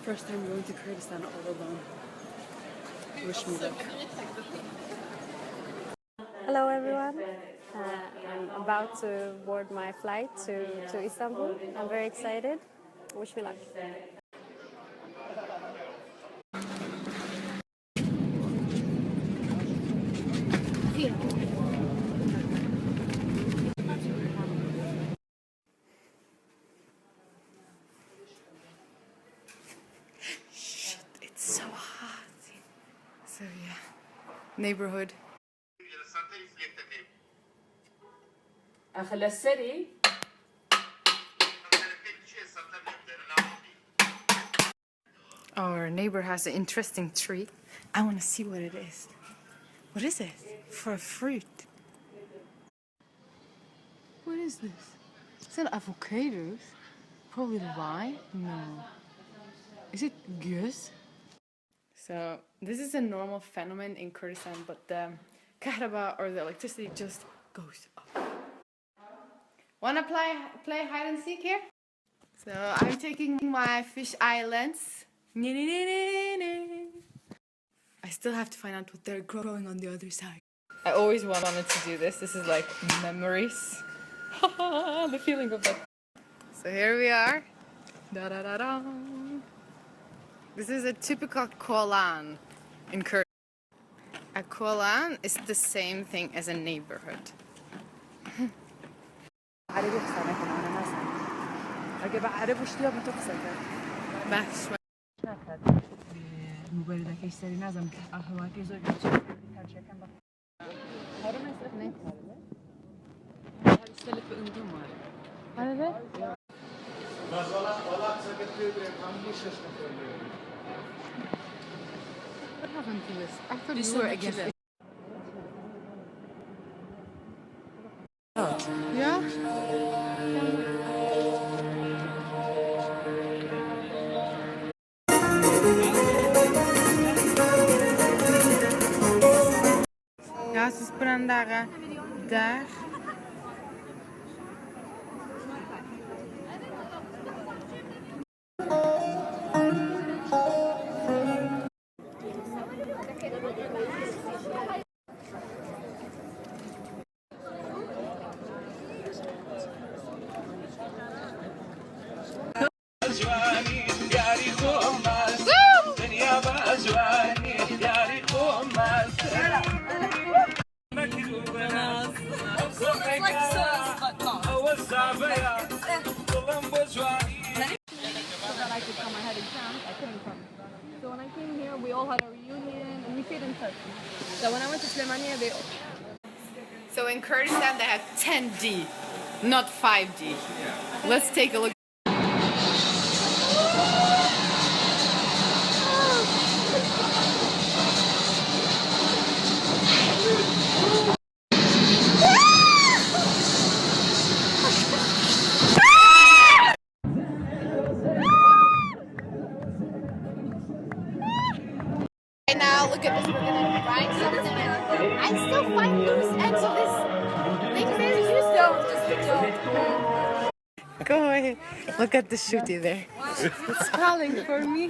First time going to Kurdistan all alone. Wish me luck. Hello everyone. I'm about to board my flight to Istanbul. I'm very excited. Wish me luck. It's so hot. So yeah, neighborhood. Our neighbor has an interesting tree. I want to see what it is. What is it? For a fruit. What is this? Is that avocados? Probably lime? No. Is it goose? So this is a normal phenomenon in Kurdistan, but the kahraba or the electricity just goes up. Wanna play hide and seek here? So I'm taking my fish eye lens. I still have to find out what they're growing on the other side. I always wanted to do this. This is like memories. The feeling of that. So here we are. Da da da da. This is a typical kolan in Kurdish. A kolan is the same thing as a neighborhood. What happened to this? I thought you were against it. Yeah? Ja, ze spelen daar. I could come, I had exams, I couldn't come. So when I came here, we all had a reunion and we stayed in touch. So when I went to Slemania, they... So in Kurdistan, they have 10D, not 5D. Let's take a look. Now look at this, we're gonna grind something and I still find loose ends of this thing very used to. Go ahead. Look at the shooty there. It's calling for me.